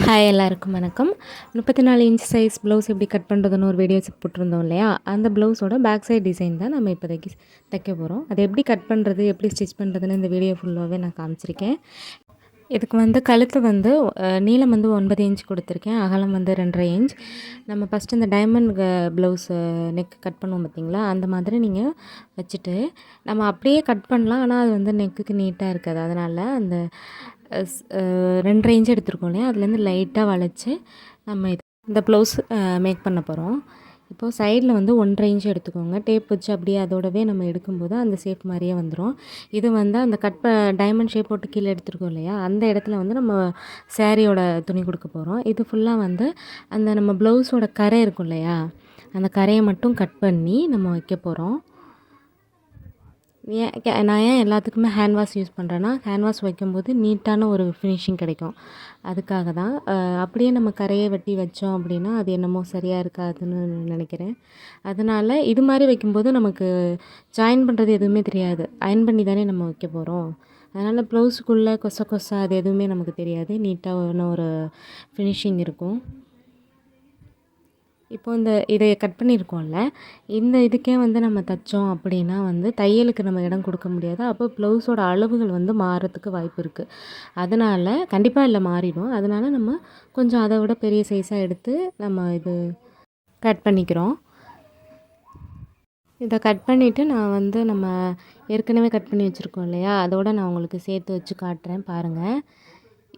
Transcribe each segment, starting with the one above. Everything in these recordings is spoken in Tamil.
ஹாய் எல்லாருக்கும் வணக்கம். 34 இன்ச் சைஸ் ப்ளவுஸ் எப்படி கட் பண்ணுறதுன்னு ஒரு வீடியோஸ் போட்டிருந்தோம் இல்லையா? அந்த ப்ளவுஸோட பேக் சைட் டிசைன் தான் நம்ம இப்போதைக்கு தைக்க போகிறோம். அது எப்படி கட் பண்ணுறது, எப்படி ஸ்டிச் பண்ணுறதுன்னு இந்த வீடியோ ஃபுல்லாகவே நான் காமிச்சிருக்கேன். இதுக்கு வந்து கழுத்து வந்து நீளம் வந்து 9 இன்ச் கொடுத்துருக்கேன், அகலம் வந்து 2.5 இன்ச். நம்ம ஃபஸ்ட்டு இந்த டைமண்ட் ப்ளவுஸு நெக் கட் பண்ணுவோம் பார்த்திங்களா, அந்த மாதிரி நீங்கள் வச்சுட்டு நம்ம அப்படியே கட் பண்ணலாம். ஆனால் அது வந்து நெக்குக்கு நீட்டாக இருக்காது. அதனால் அந்த 2.5 இன்ச் எடுத்துருக்கோம் இல்லையா, அதுலேருந்து லைட்டாக வளைச்சி நம்ம இந்த ப்ளவுஸ் மேக் பண்ண போகிறோம். இப்போது சைடில் வந்து 1.5 இன்ச் எடுத்துக்கோங்க. டேப் வச்சு அப்படியே அதோடவே நம்ம எடுக்கும்போது அந்த ஷேப் மாதிரியே வந்துடும். இது வந்து அந்த டைமண்ட் ஷேப் போட்டு கீழே எடுத்துருக்கோம் இல்லையா, அந்த இடத்துல வந்து நம்ம சாரியோட துணி கொடுக்க போகிறோம். இது ஃபுல்லாக வந்து அந்த நம்ம ப்ளவுஸோட கரை இருக்கும் இல்லையா, அந்த கரையை மட்டும் கட் பண்ணி நம்ம வைக்க போகிறோம். நான் ஏன் எல்லாத்துக்குமே ஹேண்ட் வாஷ் யூஸ் பண்ணுறேன்னா, ஹேண்ட் வாஷ் வைக்கும்போது நீட்டான ஒரு ஃபினிஷிங் கிடைக்கும். அதுக்காக தான். அப்படியே நம்ம கரையை வெட்டி வச்சோம் அப்படின்னா அது என்னமோ சரியாக இருக்காதுன்னு நினைக்கிறேன். அதனால் இது மாதிரி வைக்கும்போது நமக்கு ஜாயின் பண்ணுறது எதுவுமே தெரியாது. அயர்ன் பண்ணி தானே நம்ம வைக்க போகிறோம். அதனால் ப்ளவுஸுக்குள்ளே கொசா அது எதுவுமே நமக்கு தெரியாது. நீட்டான ஒரு ஃபினிஷிங் இருக்கும். இப்போ இதை கட் பண்ணியிருக்கோம்ல, இந்த இதுக்கே வந்து நம்ம தைச்சோம் அப்படின்னா வந்து தையலுக்கு நம்ம இடம் கொடுக்க முடியாது. அப்போ ப்ளவுஸோட அளவுகள் வந்து மாறுறதுக்கு வாய்ப்பு இருக்குது. அதனால் கண்டிப்பாக இல்லை, மாறிடும். அதனால் நம்ம கொஞ்சம் அதை விட பெரிய சைஸாக எடுத்து நம்ம இது கட் பண்ணிக்கிறோம். இதை கட் பண்ணிவிட்டு நான் வந்து நம்ம ஏற்கனவே கட் பண்ணி வச்சுருக்கோம் இல்லையா, அதோடு நான் உங்களுக்கு சேர்த்து வச்சு காட்டுறேன் பாருங்கள்.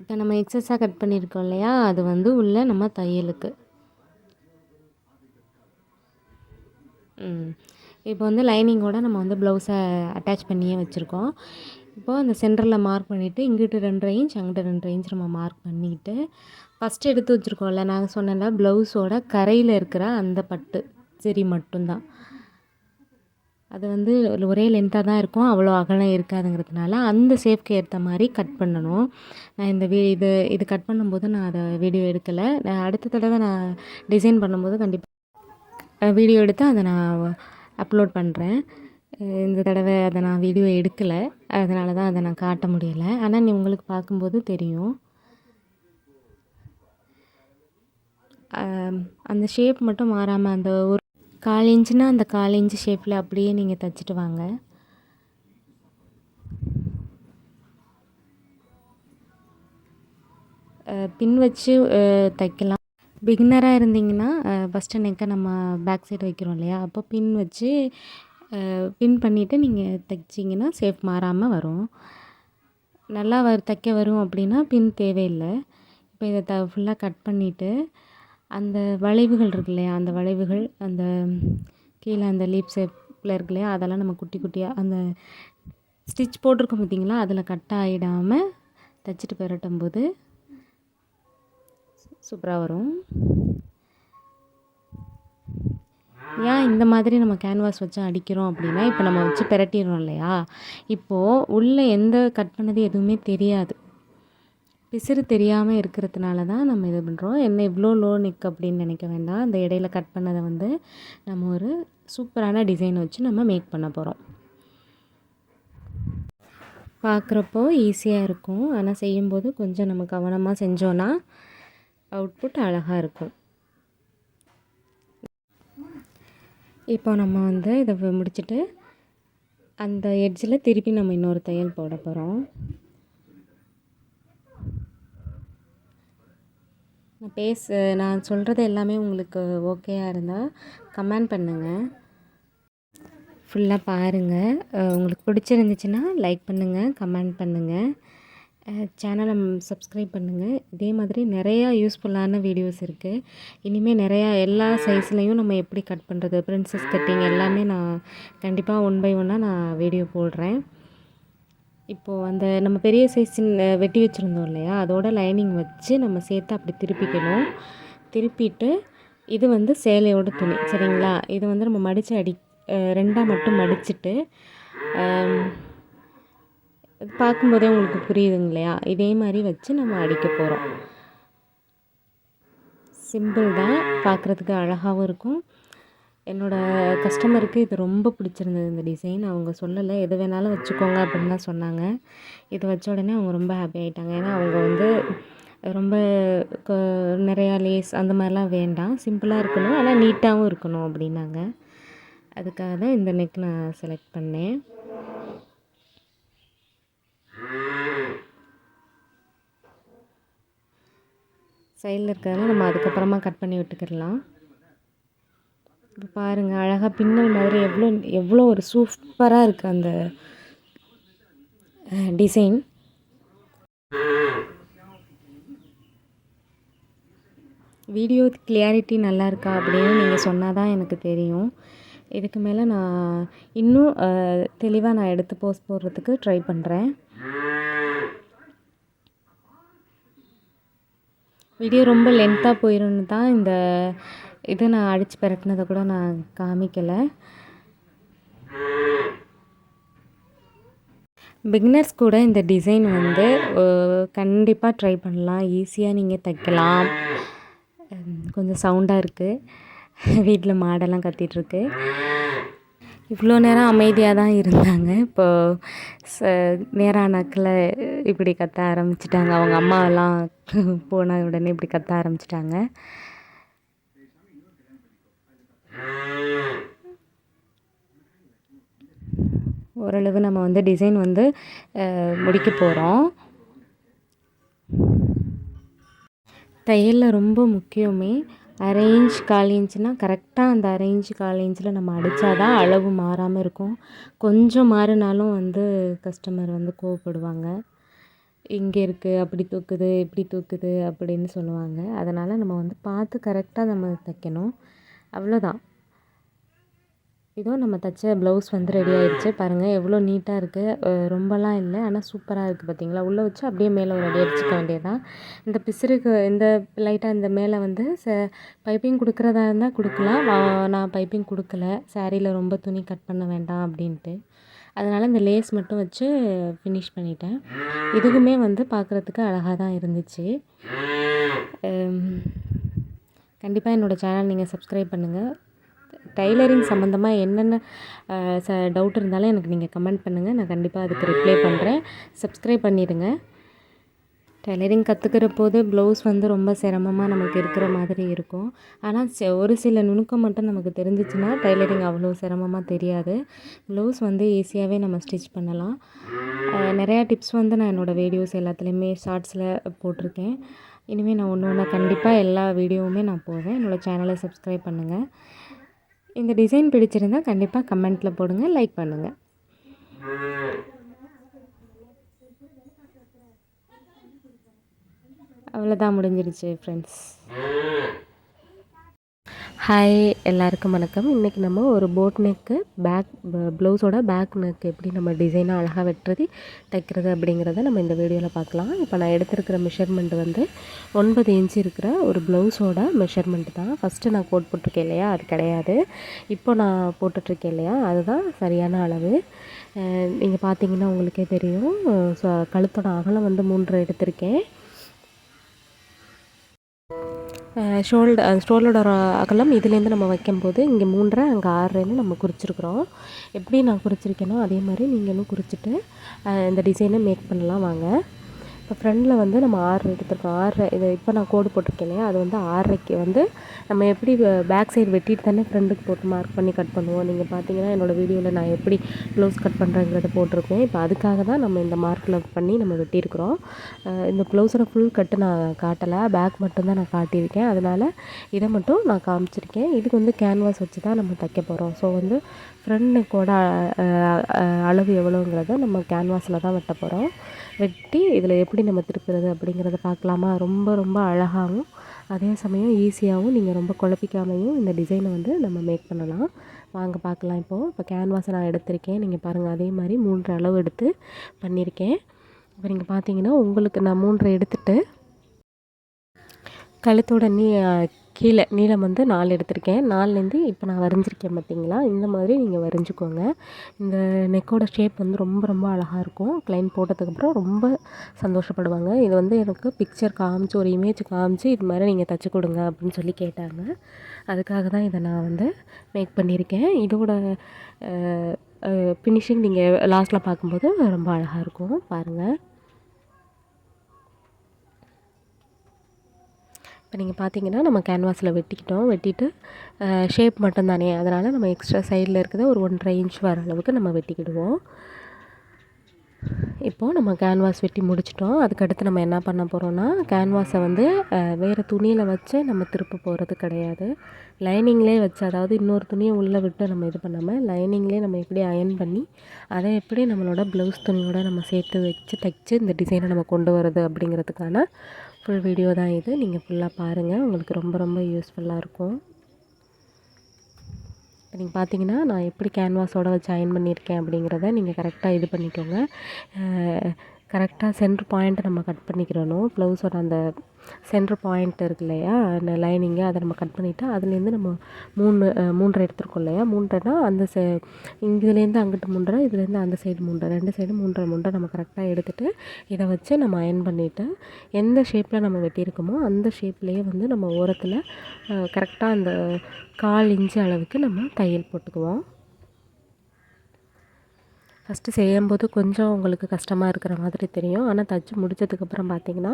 இப்போ நம்ம எக்ஸஸாக கட் பண்ணியிருக்கோம் இல்லையா, அது வந்து உள்ளே நம்ம தையலுக்கு. இப்போ வந்து லைனிங்கோட நம்ம வந்து ப்ளவுஸை அட்டாச் பண்ணியே வச்சுருக்கோம். இப்போது அந்த சென்டரில் மார்க் பண்ணிவிட்டு இங்கிட்டு 2.5 இன்ச் அங்கிட்டு 2.5 இன்ச் நம்ம மார்க் பண்ணிவிட்டு ஃபஸ்ட்டு எடுத்து வச்சுருக்கோம்ல, நாங்கள் சொன்னல ப்ளவுஸோட கரையில் இருக்கிற அந்த பட்டு சரி மட்டும்தான். அது வந்து ஒரே லென்த்தாக தான் இருக்கும், அவ்வளோ அகலம் இருக்காதுங்கிறதுனால அந்த ஷேப்க்கு ஏற்ற மாதிரி கட் பண்ணணும். நான் இந்த இது கட் பண்ணும்போது நான் அதை வீடியோ எடுக்கலை. நான் அடுத்த தடவை நான் டிசைன் பண்ணும்போது கண்டிப்பாக வீடியோ எடுத்து அதை நான் அப்லோட் பண்ணுறேன். இந்த தடவை அதை நான் வீடியோ எடுக்கலை, அதனால தான் அதை நான் காட்ட முடியலை. ஆனால் உங்களுக்கு பார்க்கும்போது தெரியும். அந்த ஷேப் மட்டும் மாறாமல் அந்த ஒரு 1/4 இன்ச்சுனா அந்த 1/4 இன்ச்சு ஷேப்பில் அப்படியே நீங்கள் தைச்சிட்டு வாங்க. பின் வச்சு தைக்கலாம். பிகினராக இருந்தீங்கன்னா ஃபஸ்ட்டு நெக்கை நம்ம பேக் சைடு வைக்கிறோம் இல்லையா, அப்போ பின் வச்சு பின் பண்ணிவிட்டு நீங்கள் தைச்சிங்கன்னா ஷேப் மாறாமல் வரும். நல்லா தைக்க வரும் அப்படின்னா பின் தேவையில்லை. இப்போ இதை ஃபுல்லாக கட் பண்ணிவிட்டு அந்த வளைவுகள் இருக்கு இல்லையா, அந்த வளைவுகள் அந்த கீழே அந்த லீப் ஷேப்பில் இருக்கு இல்லையா, அதெல்லாம் நம்ம குட்டி குட்டியாக அந்த ஸ்டிச் போட்டிருக்கோம் பார்த்திங்களா, அதில் கட் ஆகிடாமல் தைச்சிட்டு பெரட்டும் போது சூப்பராக வரும். ஏன் இந்த மாதிரி நம்ம கேன்வாஸ் வச்சு அடிக்கிறோம் அப்படின்னா, இப்போ நம்ம வச்சு பெரட்டிடுறோம் இல்லையா, இப்போது உள்ளே எந்த கட் பண்ணது எதுவுமே தெரியாது. பிசிறு தெரியாமல் இருக்கிறதுனால தான் நம்ம இது பண்ணுறோம். என்ன இவ்வளோ லோ நெக் அப்படின்னு நினைக்க வேண்டாம். அந்த இடையில கட் பண்ணதை வந்து நம்ம ஒரு சூப்பரான டிசைன் வச்சு நம்ம மேக் பண்ண போகிறோம். பார்க்குறப்போ ஈஸியாக இருக்கும், ஆனால் செய்யும்போது கொஞ்சம் நம்ம கவனமாக செஞ்சோன்னா அவுட்புட் அழகாக இருக்கும். இப்போ நம்ம வந்து இதை முடிச்சுட்டு அந்த எட்ஜில் திருப்பி நம்ம இன்னொரு தையல் போட போகிறோம். நான் சொல்கிறது எல்லாமே உங்களுக்கு ஓகேயாக இருந்தால் கமெண்ட் பண்ணுங்கள். ஃபுல்லாக பாருங்கள். உங்களுக்கு பிடிச்சிருந்துச்சுன்னா லைக் பண்ணுங்கள், கமெண்ட் பண்ணுங்கள், சேனலை சப்ஸ்கிரைப் பண்ணுங்கள். இதே மாதிரி நிறையா யூஸ்ஃபுல்லான வீடியோஸ் இருக்குது. இனிமேல் நிறையா எல்லா சைஸ்லேயும் நம்ம எப்படி கட் பண்ணுறது, பிரின்சஸ் கட்டிங் எல்லாமே நான் கண்டிப்பாக 1 by 1 நான் வீடியோ போடுறேன். இப்போது அந்த நம்ம பெரிய சைஸின் வெட்டி வச்சுருந்தோம் இல்லையா, அதோட லைனிங் வச்சு நம்ம சேர்த்து அப்படி திருப்பிக்கணும். திருப்பிட்டு இது வந்து சேலையோட துணி சரிங்களா, இது வந்து நம்ம மடித்து 2ஆக மட்டும் மடிச்சுட்டு பார்க்கும்போதே உங்களுக்கு புரியுதுங்க இல்லையா, இதே மாதிரி வச்சு நம்ம அடிக்க போகிறோம். சிம்பிள் தான், பார்க்குறதுக்கு அழகாகவும் இருக்கும். என்னோடய கஸ்டமருக்கு இது ரொம்ப பிடிச்சிருந்தது இந்த டிசைன். அவங்க சொல்லலை, எது வேணாலும் வச்சுக்கோங்க அப்படின்னு தான் சொன்னாங்க. இது வச்ச உடனே அவங்க ரொம்ப ஹாப்பி ஆகிட்டாங்க. ஏன்னா அவங்க வந்து ரொம்ப க நிறையா லேஸ் அந்த மாதிரிலாம் வேண்டாம், சிம்பிளாக இருக்கணும், ஆனால் நீட்டாகவும் இருக்கணும் அப்படின்னாங்க. அதுக்காக தான் இந்த நெக் நான் செலக்ட் பண்ணேன். சைடில் இருக்கிறதெல்லாம் நம்ம அதுக்கப்புறமா கட் பண்ணி விட்டுக்கிடலாம். இப்போ பாருங்கள், அழகாக பின்னல் மாதிரி எவ்வளோ ஒரு சூப்பராக இருக்குது அந்த டிசைன். வீடியோ கிளியாரிட்டி நல்லா இருக்கா அப்படின்னு நீங்கள் சொன்னால் தான் எனக்கு தெரியும். இதுக்கு மேலே நான் இன்னும் தெளிவாக நான் எடுத்து போஸ்ட் போடுறதுக்கு ட்ரை பண்ணுறேன். வீடியோ ரொம்ப லென்த்தாக போயிடும்னு தான் இந்த இதை நான் அடித்து பெரட்டினதை கூட நான் காமிக்கலை. பிகினர்ஸ் கூட இந்த டிசைன் வந்து கண்டிப்பாக ட்ரை பண்ணலாம், ஈஸியாக நீங்கள் தைக்கலாம். கொஞ்சம் சவுண்டாக இருக்குது, வீட்டில் மாடெல்லாம் கத்திகிட்ருக்கு. இவ்வளோ நேரம் அமைதியாக தான் இருந்தாங்க, இப்போது நேரானாக்கில் இப்படி கத்த ஆரம்பிச்சிட்டாங்க. அவங்க அம்மாவெல்லாம் போன உடனே இப்படி கத்த ஆரம்பிச்சிட்டாங்க. ஓரளவு நம்ம வந்து டிசைன் வந்து முடிக்க போகிறோம். தையலில் ரொம்ப முக்கியமே அரை இன்ச் 1/4 இன்ச்சுனால் கரெக்டாக அந்த அரை இன்ச்சு 1/4 இன்ச்சில் நம்ம அடித்தா தான் அளவு மாறாமல் இருக்கும். கொஞ்சம் மாறினாலும் வந்து கஸ்டமர் வந்து கோவப்படுவாங்க. இங்கே இருக்குது, அப்படி தூக்குது, இப்படி தூக்குது அப்படின்னு சொல்லுவாங்க. அதனால் நம்ம வந்து பார்த்து கரெக்டாக நம்ம தைக்கணும், அவ்வளோதான். இதோ நம்ம தைச்ச ப்ளவுஸ் வந்து ரெடி ஆகிடுச்சு. பாருங்கள் எவ்வளோ நீட்டாக இருக்குது, ரொம்பலாம் இல்லை, ஆனால் சூப்பராக இருக்குது. பார்த்தீங்களா, உள்ளே வச்சு அப்படியே மேலே ஒரு அடி அடிச்சுக்க வேண்டியதான். இந்த பிசுறுக்கு இந்த லைட்டாக இந்த மேலே வந்து பைப்பிங் கொடுக்குறதா இருந்தால் கொடுக்கலாம். நான் பைப்பிங் கொடுக்கல, சாரியில் ரொம்ப துணி கட் பண்ண வேண்டாம் அப்படின்ட்டு. அதனால் இந்த லேஸ் மட்டும் வச்சு ஃபினிஷ் பண்ணிட்டேன். இதுவுமே வந்து பார்க்குறதுக்கு அழகாக தான் இருந்துச்சு. கண்டிப்பாக என்னோடய சேனல் நீங்கள் சப்ஸ்கிரைப் பண்ணுங்கள். டைலரிங் சம்மந்தமாக என்னென்ன டவுட் இருந்தாலும் எனக்கு நீங்கள் கமெண்ட் பண்ணுங்கள், நான் கண்டிப்பாக அதுக்கு ரிப்ளை பண்ணுறேன். சப்ஸ்கிரைப் பண்ணிடுங்க. டைலரிங் கற்றுக்கிற போது ப்ளவுஸ் வந்து ரொம்ப சிரமமாக நமக்கு இருக்கிற மாதிரி இருக்கும். ஆனால் ஒரு சில நுணுக்கம் மட்டும் நமக்கு தெரிஞ்சிச்சுன்னா டைலரிங் அவ்வளோ சிரமமாக தெரியாது. ப்ளவுஸ் வந்து ஈஸியாகவே நம்ம ஸ்டிச் பண்ணலாம். நிறையா டிப்ஸ் வந்து நான் என்னோடய வீடியோஸ் எல்லாத்துலேயுமே ஷார்ட்ஸில் போட்டிருக்கேன். இனிமேல் நான் ஒன்று ஒன்றா கண்டிப்பாக எல்லா வீடியோவுமே நான் போடுவேன். என்னோடய சேனலை சப்ஸ்கிரைப் பண்ணுங்கள். இந்த டிசைன் பிடிச்சிருந்தால் கண்டிப்பாக கமெண்ட்டில் போடுங்க, லைக் பண்ணுங்கள். அவ்வளோதான், முடிஞ்சிருச்சு ஃப்ரெண்ட்ஸ். ஹாய், எல்லாருக்கும் வணக்கம். இன்றைக்கி நம்ம ஒரு போட் நெக்கு ப்ளவுஸோட பேக் நெக் எப்படி நம்ம டிசைனாக அழகாக வெட்டுறது தைக்கிறது அப்படிங்கிறத நம்ம இந்த வீடியோவில் பார்க்கலாம். இப்போ நான் எடுத்துருக்கிற மெஷர்மெண்ட் வந்து 9 இன்ச்சு இருக்கிற ஒரு ப்ளவுஸோட மெஷர்மெண்ட் தான். ஃபஸ்ட்டு நான் கோட் போட்டிருக்கேன் இல்லையா, அது கிடையாது. இப்போ நான் போட்டுட்ருக்கேன் இல்லையா, அதுதான் சரியான அளவு. நீங்கள் பார்த்தீங்கன்னா உங்களுக்கே தெரியும். ஸோ கழுத்தோட அகலம் வந்து 3 எடுத்திருக்கேன். ஷோல்டரோட அகலம் இதுலேருந்து நம்ம வைக்கும்போது இங்கே 3.5 அங்கே 6.5 நம்ம குறிச்சிருக்கிறோம். எப்படி நான் குறிச்சிருக்கேனோ அதே மாதிரி நீங்களும் குறிச்சிட்டு இந்த டிசைனை மேக் பண்ணலாம் வாங்க. இப்போ ஃப்ரண்டில் வந்து நம்ம 6 எடுத்துருக்கோம். 6 இது இப்போ நான் கோடு போட்டிருக்கேன் இல்லையா, அது வந்து 6.5க்கு வந்து நம்ம எப்படி பேக் சைடு வெட்டிட்டு தானே ஃப்ரண்டுக்கு போட்டு மார்க் பண்ணி கட் பண்ணுவோம். நீங்கள் பார்த்தீங்கன்னா என்னோடய வீடியோவில் நான் எப்படி ப்ளவுஸ் கட் பண்ணுறேங்கிறத போட்டிருக்கேன். இப்போ அதுக்காக தான் நம்ம இந்த மார்க்கில் பண்ணி நம்ம வெட்டியிருக்கிறோம். இந்த ப்ளவுஸோட ஃபுல் கட்டு நான் காட்டலை, பேக் மட்டும்தான் நான் காட்டியிருக்கேன். அதனால் இதை மட்டும் நான் காமிச்சிருக்கேன். இதுக்கு வந்து கேன்வாஸ் வச்சு தான் நம்ம தைக்க போகிறோம். ஸோ வந்து ஃப்ரண்ட்டுக்கோட அளவு எவ்வளோங்கிறத நம்ம கேன்வாஸில் தான் வெட்ட போகிறோம். வெட்டி இதில் எப்படி நம்ம திருப்புறது அப்படிங்கிறத பார்க்கலாமா. ரொம்ப ரொம்ப அழகாகவும் அதே சமயம் ஈஸியாகவும் நீங்கள் ரொம்ப குழப்பிக்காமையும் இந்த டிசைனை வந்து நம்ம மேக் பண்ணலாம். வாங்க பார்க்கலாம். இப்போ கேன்வாஸை நான் எடுத்திருக்கேன். நீங்கள் பாருங்கள், அதே மாதிரி 3 அளவு எடுத்து பண்ணியிருக்கேன். இப்போ நீங்கள் பார்த்தீங்கன்னா உங்களுக்கு நான் 3 எடுத்துகிட்டு கழுத்தோட கீழே நீளம் வந்து 4 எடுத்திருக்கேன். 4லேருந்து இப்போ நான் வரைஞ்சிருக்கேன் பார்த்தீங்களா, இந்த மாதிரி நீங்கள் வரைஞ்சிக்கோங்க. இந்த நெக்கோட ஷேப் வந்து ரொம்ப ரொம்ப அழகாக இருக்கும். க்ளைண்ட் போட்டதுக்கப்புறம் ரொம்ப சந்தோஷப்படுவாங்க. இது வந்து எனக்கு பிக்சர் காமிச்சு, ஒரு இமேஜ் காமிச்சு இது மாதிரி நீங்கள் தைச்சி கொடுங்க அப்படின்னு சொல்லி கேட்டாங்க. அதுக்காக தான் இதை நான் வந்து மேக் பண்ணியிருக்கேன். இதோட ஃபினிஷிங் நீங்கள் லாஸ்ட்டில் பார்க்கும்போது ரொம்ப அழகாக இருக்கும். பாருங்கள். இப்போ நீங்கள் பார்த்தீங்கன்னா நம்ம கேன்வாஸில் வெட்டிட்டு ஷேப் மட்டும் தானே, அதனால் நம்ம எக்ஸ்ட்ரா சைடில் இருக்கிறத ஒரு 1.5 இன்ச் வர அளவுக்கு நம்ம வெட்டிக்கிடுவோம். இப்போது நம்ம கேன்வாஸ் வெட்டி முடிச்சிட்டோம். அதுக்கடுத்து நம்ம என்ன பண்ண போகிறோம்னா, கேன்வாஸை வந்து வேறு துணியில் வச்சு நம்ம திருப்ப போகிறது கிடையாது. லைனிங்லேயே வச்சு, அதாவது இன்னொரு துணியை உள்ளே விட்டு நம்ம இது பண்ணாமல் லைனிங்லேயே நம்ம எப்படி அயர்ன் பண்ணி அதை எப்படி நம்மளோட ப்ளவுஸ் துணியோடு நம்ம சேர்த்து வச்சு தைச்சு இந்த டிசைனை நம்ம கொண்டு வரது அப்படிங்கிறதுக்கான ஃபுல் வீடியோ தான் இது. நீங்கள் ஃபுல்லாக பாருங்கள், உங்களுக்கு ரொம்ப ரொம்ப யூஸ்ஃபுல்லாக இருக்கும். இப்போ நீங்கள் பார்த்தீங்கன்னா நான் எப்படி கேன்வாஸோடு வச்சு அயர்ன் பண்ணியிருக்கேன் அப்படிங்கிறத நீங்கள் கரெக்டாக இது பண்ணிக்கோங்க. கரெக்டாக சென்ட்ரு பாயிண்ட்டை நம்ம கட் பண்ணிக்கிறணும். ப்ளவுஸோட அந்த சென்ட்ரு பாயிண்ட் இருக்கு இல்லையா, அந்த லைனிங்கை அதை நம்ம கட் பண்ணிவிட்டு அதுலேருந்து நம்ம 3 எடுத்துருக்கோம் இல்லையா, 3னா அந்த இதுலேருந்து அங்கிட்டு 3, இதுலேருந்து அந்த சைடு 3, 2 சைடு 3 நம்ம கரெக்டாக எடுத்துகிட்டு இதை வச்சு நம்ம அயர்ன் பண்ணிவிட்டு எந்த ஷேப்பில் நம்ம வெட்டியிருக்கோமோ அந்த ஷேப்லேயே வந்து நம்ம ஓரத்தில் கரெக்டாக அந்த 1/4 இன்ச்சு அளவுக்கு நம்ம தையல் போட்டுக்குவோம். ஃபஸ்ட்டு செய்யும்போது கொஞ்சம் உங்களுக்கு கஷ்டமாக இருக்கிற மாதிரி தெரியும். ஆனால் தைச்சி முடித்ததுக்கப்புறம் பார்த்திங்கன்னா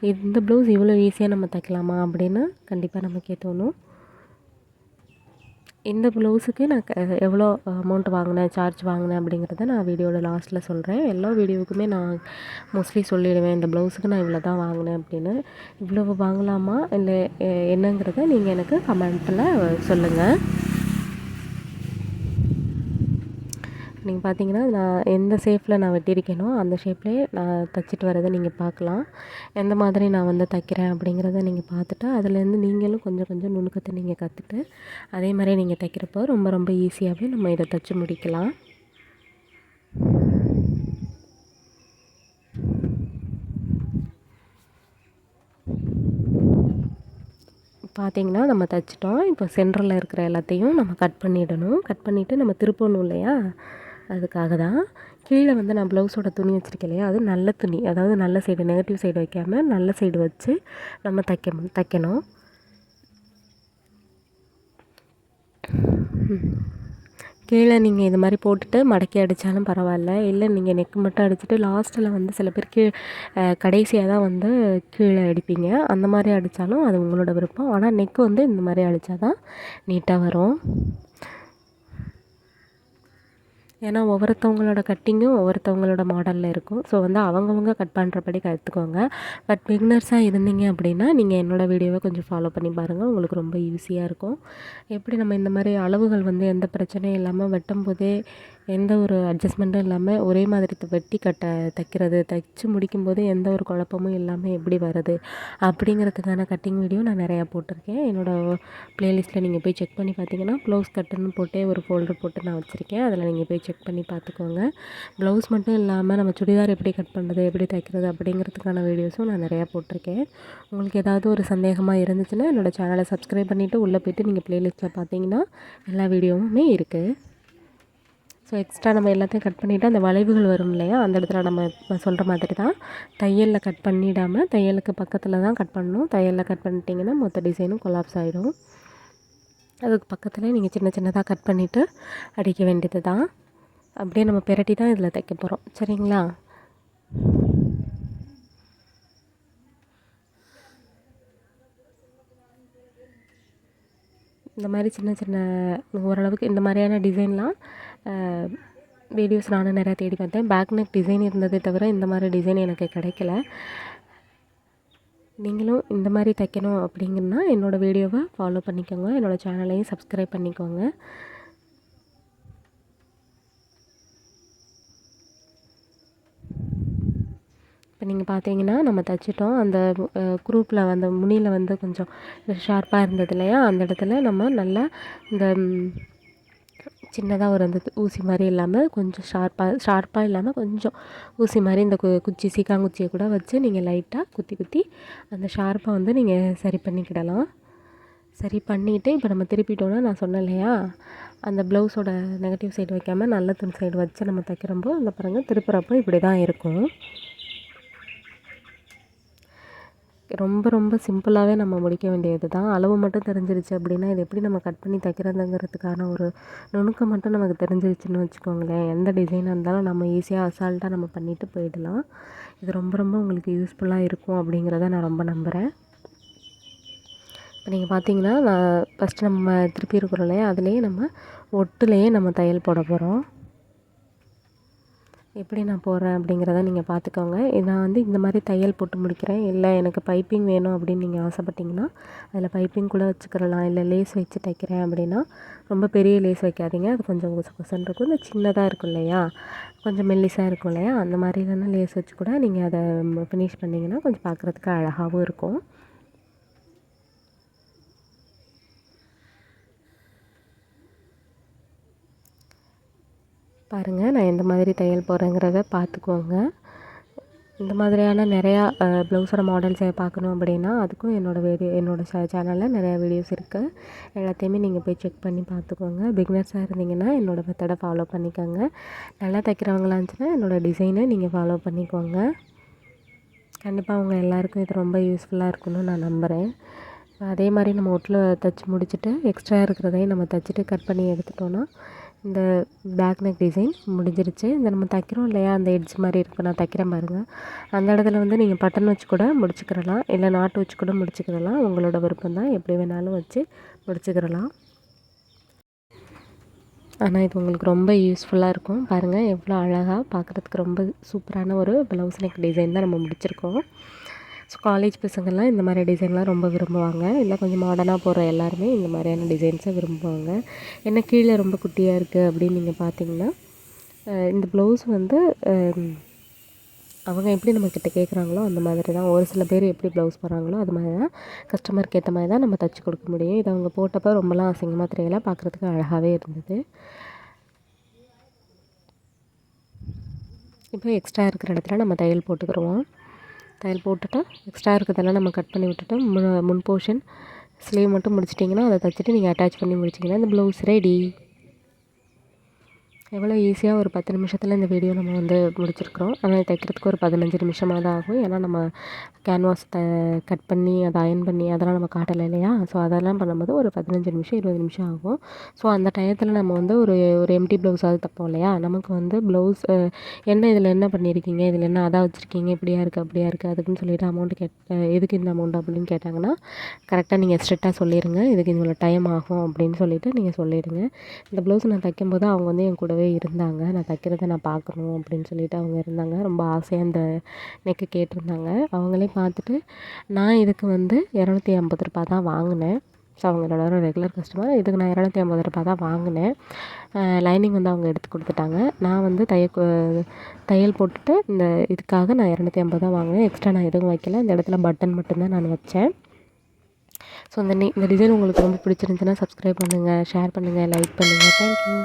இந்த ப்ளவுஸ் இவ்வளோ ஈஸியாக நம்ம தைக்கலாமா அப்படின்னு கண்டிப்பாக நமக்கே தோணும். இந்த ப்ளவுஸுக்கு நான் எவ்வளோ அமௌண்ட் வாங்கினேன், சார்ஜ் வாங்கினேன் அப்படிங்கிறத நான் வீடியோட லாஸ்ட்டில் சொல்கிறேன். எல்லா வீடியோவுக்குமே நான் மோஸ்ட்லி சொல்லிவிடுவேன், இந்த ப்ளவுஸுக்கு நான் இவ்வளோ தான் வாங்கினேன் அப்படின்னு. இவ்வளோ வாங்கலாமா இல்லை என்னங்கிறத நீங்கள் எனக்கு கமெண்ட்டில் சொல்லுங்கள். நீங்கள் பார்த்தீங்கன்னா நான் எந்த ஷேப்பில் நான் வெட்டியிருக்கேனோ அந்த ஷேப்லேயே நான் தைச்சிட்டு வரதை நீங்கள் பார்க்கலாம். எந்த மாதிரி நான் வந்து தைக்கிறேன் அப்படிங்கிறத நீங்கள் பார்த்துட்டு அதுலேருந்து நீங்களும் கொஞ்சம் கொஞ்சம் நுணுக்கத்தை நீங்கள் கற்றுட்டு அதே மாதிரி நீங்கள் தைக்கிறப்போ ரொம்ப ரொம்ப ஈஸியாகவே நம்ம இதை தைச்சி முடிக்கலாம். பார்த்திங்கன்னா நம்ம தைச்சிட்டோம். இப்போ சென்டரில் இருக்கிற எல்லாத்தையும் நம்ம கட் பண்ணிடணும். கட் பண்ணிவிட்டு நம்ம திருப்பணும் இல்லையா, அதுக்காக தான். கீழே வந்து நான் ப்ளவுஸோட துணி வச்சுருக்கேன் இல்லையா, அது நல்ல துணி, அதாவது நல்ல சைடு, நெகட்டிவ் சைடு வைக்காமல் நல்ல சைடு வச்சு நம்ம தைக்கணும். கீழே நீங்கள் இது மாதிரி போட்டுட்டு மடக்கி அடித்தாலும் பரவாயில்ல, இல்லை நீங்கள் நெக்கு மட்டும் அடிச்சுட்டு லாஸ்ட்டில் வந்து சில பேர் கடைசியாக தான் வந்து கீழே அடிப்பீங்க. அந்த மாதிரி அடித்தாலும் அது உங்களோட விருப்பம். ஆனால் நெக்கு வந்து இந்த மாதிரி அடித்தா தான் நீட்டாக வரும். ஏன்னா ஒவ்வொருத்தவங்களோட கட்டிங்கும் ஒவ்வொருத்தவங்களோட மாடலில் இருக்கும். ஸோ வந்து அவங்கவுங்க கட் பண்ணுறபடி கற்றுக்கோங்க. பட் பிகினர்ஸாக இருந்தீங்க அப்படின்னா நீங்கள் என்னோடய வீடியோவை கொஞ்சம் ஃபாலோ பண்ணி பாருங்கள், உங்களுக்கு ரொம்ப ஈஸியாக இருக்கும். எப்படி நம்ம இந்த மாதிரி அளவுகள் வந்து எந்த பிரச்சனையும் இல்லாமல் வெட்டும்போதே எந்த ஒரு அட்ஜஸ்ட்மெண்ட்டும் இல்லாமல் ஒரே மாதிரி வெட்டி தைக்கிறது, தைச்சி முடிக்கும்போது எந்த ஒரு குழப்பமும் இல்லாமல் எப்படி வருது அப்படிங்கிறதுக்கான கட்டிங் வீடியோ நான் நிறையா போட்டிருக்கேன். என்னோடய ப்ளேலிஸ்ட்டில் நீங்கள் போய் செக் பண்ணி பார்த்தீங்கன்னா ப்ளவுஸ் கட்டுன்னு போட்டே ஒரு ஃபோல்டர் போட்டு நான் வச்சுருக்கேன். அதில் நீங்கள் போய் செக் பண்ணி பார்த்துக்கோங்க. ப்ளவுஸ் மட்டும் இல்லாமல் நம்ம சுடிதார் எப்படி கட் பண்ணுறது, எப்படி தைக்கிறது அப்படிங்கிறதுக்கான வீடியோஸும் நான் நிறையா போட்டிருக்கேன். உங்களுக்கு ஏதாவது ஒரு சந்தேகமாக இருந்துச்சுன்னா என்னோடய சேனலை சப்ஸ்கிரைப் பண்ணிவிட்டு உள்ளே போய்ட்டு நீங்கள் ப்ளேலிஸ்ட்டில் பார்த்தீங்கன்னா எல்லா வீடியோவுமே இருக்குது. ஸோ எக்ஸ்ட்ரா நம்ம எல்லாத்தையும் கட் பண்ணிவிட்டு அந்த வளைவுகள் வரும் இல்லையா, அந்த இடத்துல நம்ம சொல்கிற மாதிரி தான் தையலில் கட் பண்ணிடாமல் தையலுக்கு பக்கத்தில் தான் கட் பண்ணணும். தையலில் கட் பண்ணிட்டீங்கன்னா மொத்த டிசைனும் கொலாப்ஸ் ஆகிடும். அதுக்கு பக்கத்தில் நீங்கள் சின்ன சின்னதாக கட் பண்ணிவிட்டு அடிக்க வேண்டியது தான். அப்படியே நம்ம பிரட்டி தான் இதில் தைக்க போகிறோம். சரிங்களா? இந்த மாதிரி சின்ன சின்ன ஓரளவுக்கு இந்த மாதிரியான டிசைன்லாம் வீடியோஸ் நானும் நிறையா தேடி பார்த்தேன். பேக் நெக் டிசைன் இருந்ததே தவிர இந்த மாதிரி டிசைன் எனக்கு கிடைக்கல. நீங்களும் இந்த மாதிரி தைக்கணும் அப்படிங்கன்னா என்னோடய வீடியோவை ஃபாலோ பண்ணிக்கோங்க, என்னோடய சேனலையும் சப்ஸ்கிரைப் பண்ணிக்கோங்க. இப்போ நீங்கள் பார்த்தீங்கன்னா நம்ம தைச்சிட்டோம். அந்த குரூப்பில் வந்து முனியில் வந்து கொஞ்சம் ஷார்ப்பாக இருந்தது இல்லையா, அந்த இடத்துல நம்ம நல்லா இந்த சின்னதாக ஒரு அந்த ஊசி மாதிரி இல்லாமல் கொஞ்சம் ஷார்ப்பாக இல்லாமல் கொஞ்சம் ஊசி மாதிரி இந்த குச்சி சீக்காங்குச்சியை கூட வச்சு நீங்கள் லைட்டாக குத்தி அந்த ஷார்ப்பை வந்து நீங்கள் சரி பண்ணிக்கிடலாம். சரி பண்ணிவிட்டு இப்போ நம்ம திருப்பிட்டோன்னா நான் சொன்னேன் இல்லையா, அந்த ப்ளவுஸோட நெகட்டிவ் சைடு வைக்காமல் நல்ல துணி சைடு வச்சு நம்ம தைக்கிறப்போ அந்த பாருங்கள் திருப்புறப்போ இப்படி தான் இருக்கும். ரொம்ப ரொம்ப சிம்பிளாகவே நம்ம முடிக்க வேண்டியது தான். அளவு மட்டும் தெரிஞ்சிருச்சு அப்படின்னா இது எப்படி நம்ம கட் பண்ணி தைக்கிறதுங்கிறதுக்கான ஒரு நுணுக்கம் மட்டும் நமக்கு தெரிஞ்சிருச்சுன்னு வச்சுக்கோங்களேன், எந்த டிசைனாக இருந்தாலும் நம்ம ஈஸியாக அசால்ட்டாக நம்ம பண்ணிவிட்டு போயிடலாம். இது ரொம்ப ரொம்ப உங்களுக்கு யூஸ்ஃபுல்லாக இருக்கும் அப்படிங்கிறத நான் ரொம்ப நம்புகிறேன். இப்போ நீங்கள் பார்த்தீங்கன்னா நான் ஃபஸ்ட்டு நம்ம திருப்பி இருக்கிறோம் இல்லையா, அதுலேயே நம்ம ஒட்டுலேயே நம்ம தையல் போட போகிறோம். எப்படி நான் போடுறேன் அப்படிங்கிறத நீங்கள் பார்த்துக்கோங்க. நான் வந்து இந்த மாதிரி தையல் போட்டு முடிக்கிறேன். இல்லை எனக்கு பைப்பிங் வேணும் அப்படின்னு நீங்கள் ஆசைப்பட்டீங்கன்னா அதில் பைப்பிங் கூட வச்சுக்கிறலாம். இல்லை லேஸ் வச்சு தைக்கிறேன் அப்படின்னா ரொம்ப பெரிய லேஸ் வைக்காதீங்க, அது கொஞ்சம் கொசன் இருக்கும். இந்த சின்னதாக இருக்கும் இல்லையா, கொஞ்சம் மெல்லிசாக இருக்கும் இல்லையா, அந்த மாதிரியான லேஸ் வச்சு கூட நீங்கள் அதை ஃபினிஷ் பண்ணிங்கன்னா கொஞ்சம் பார்க்குறதுக்கு அழகாகவும் இருக்கும். பாருங்கள், நான் எந்த மாதிரி தையல் போடுறேங்கிறத பார்த்துக்கோங்க. இந்த மாதிரியான நிறையா ப்ளவுஸோட மாடல்ஸை பார்க்கணும் அப்படின்னா அதுக்கும் என்னோடய சேனலில் நிறையா வீடியோஸ் இருக்குது. எல்லாத்தையுமே நீங்கள் போய் செக் பண்ணி பார்த்துக்கோங்க. பிகினர்ஸாக இருந்தீங்கன்னா என்னோடய மெத்தடை ஃபாலோ பண்ணிக்கோங்க. நல்லா தைக்கிறவங்களா இருந்துச்சுன்னா என்னோடய டிசைனை நீங்கள் ஃபாலோ பண்ணிக்கோங்க. கண்டிப்பாக அவங்க எல்லாேருக்கும் இது ரொம்ப யூஸ்ஃபுல்லாக இருக்கும்னு நான் நம்புகிறேன். அதே மாதிரி நம்ம ஒட்டில் தைச்சி முடிச்சுட்டு எக்ஸ்ட்ரா இருக்கிறதையும் நம்ம தைச்சிட்டு கட் பண்ணி எடுத்துட்டோன்னா இந்த பேக் நெக் டிசைன் முடிஞ்சிருச்சு. இந்த நம்ம தைக்கிறோம் இல்லையா, அந்த எட்ஜ் மாதிரி இருக்குது, நான் தைக்கிறேன் பாருங்கள். அந்த இடத்துல வந்து நீங்கள் பட்டன் வச்சு கூட முடிச்சுக்கிறலாம், இல்லை நாட்டு வச்சு கூட முடிச்சுக்கிறலாம். உங்களோட விருப்பம் தான், எப்படி வேணாலும் வச்சு முடிச்சுக்கிறலாம். ஆனால் இது உங்களுக்கு ரொம்ப யூஸ்ஃபுல்லாக இருக்கும். பாருங்கள் எவ்வளோ அழகாக பார்க்குறதுக்கு ரொம்ப சூப்பரான ஒரு ப்ளவுஸ் நெக் டிசைன் தான் நம்ம முடிச்சிருக்கோம். ஸோ காலேஜ் பசங்கள்லாம் இந்த மாதிரி டிசைன்லாம் ரொம்ப விரும்புவாங்க. இல்லை கொஞ்சம் மாடர்னாக போகிற எல்லாருமே இந்த மாதிரியான டிசைன்ஸை விரும்புவாங்க. ஏன்னா கீழே ரொம்ப குட்டியாக இருக்குது அப்படின்னு நீங்கள் பார்த்தீங்கன்னா இந்த ப்ளவுஸ் வந்து அவங்க எப்படி நம்மக்கிட்ட கேட்குறாங்களோ அந்த மாதிரி தான். ஒரு சில பேர் எப்படி ப்ளவுஸ் போடுறாங்களோ அது மாதிரி தான் கஸ்டமருக்கு ஏற்ற மாதிரி தான் நம்ம தைச்சி கொடுக்க முடியும். இதை அவங்க போட்டப்போ ரொம்பலாம் அசிங்கமாக தெரியல, பார்க்குறதுக்கு அழகாகவே இருந்தது. இப்போ எக்ஸ்ட்ரா இருக்கிற இடத்துல நம்ம தையல் போட்டுக்கிடுவோம். தையல் போட்டுட்டு எக்ஸ்ட்ரா இருக்கிறதெல்லாம் நம்ம கட் பண்ணி விட்டுட்டு முன் போர்ஷன் ஸ்லீவ் மட்டும் முடிச்சிட்டிங்கன்னா அதை தைச்சிட்டு நீங்கள் அட்டாச் பண்ணி முடிச்சிங்கன்னா இந்த ப்ளவுஸ் ரெடி. எவ்வளோ ஈஸியாக ஒரு 10 நிமிஷத்தில் இந்த வீடியோ நம்ம வந்து முடிச்சிருக்கிறோம். ஆனால் தைக்கிறதுக்கு ஒரு 15 நிமிஷமாக தான் ஆகும். ஏன்னா நம்ம கேன்வாஸ் கட் பண்ணி அதை அயன் பண்ணி அதெல்லாம் நம்ம காட்டலை இல்லையா. ஸோ அதெல்லாம் பண்ணும்போது ஒரு 15 நிமிஷம் 20 நிமிஷம் ஆகும். ஸோ அந்த டயத்தில் நம்ம வந்து ஒரு எம்டி ப்ளவுஸாவது தைப்போம் இல்லையா. நமக்கு வந்து ப்ளவுஸ் இதில் என்ன பண்ணியிருக்கீங்க, இதில் என்ன அதாக வச்சுருக்கீங்க, இப்படியா இருக்குது அப்படியா இருக்குது அதுக்குன்னு சொல்லிவிட்டு அமௌண்ட்டு எதுக்கு இந்த அமௌண்ட் அப்படின்னு கேட்டாங்கன்னா கரெக்டாக நீங்கள் ஸ்ட்ரிக்டாக சொல்லிடுங்க. இதுக்கு இவ்வளோ டைம் ஆகும் அப்படின்னு சொல்லிவிட்டு நீங்கள் சொல்லிடுங்க. இந்த ப்ளவுஸ் நான் தைக்கும்போது அவங்க வந்து என் கூடவே இருந்தாங்க. நான் தைக்கிறத நான் பார்க்கணும் அப்படின்னு சொல்லிட்டு அவங்க இருந்தாங்க. ரொம்ப ஆசையாக அந்த நெக்கு கேட்டிருந்தாங்க. அவங்களே பார்த்துட்டு நான் இதுக்கு வந்து ₹250 தான் வாங்கினேன். ஸோ அவங்களோட ரெகுலர் கஸ்டமர். இதுக்கு நான் ₹250 தான் வாங்கினேன். லைனிங் வந்து அவங்க எடுத்து கொடுத்துட்டாங்க. நான் வந்து தையல் போட்டுட்டு இந்த இதுக்காக நான் 250 தான் வாங்கினேன். எக்ஸ்ட்ரா நான் எதுவும் வைக்கல. இந்த இடத்துல பட்டன் மட்டும்தான் நான் வச்சேன். ஸோ இந்த டிசைன் உங்களுக்கு ரொம்ப பிடிச்சிருந்துச்சுன்னா சப்ஸ்கிரைப் பண்ணுங்கள், ஷேர் பண்ணுங்கள், லைக் பண்ணுங்கள். தேங்க்யூ.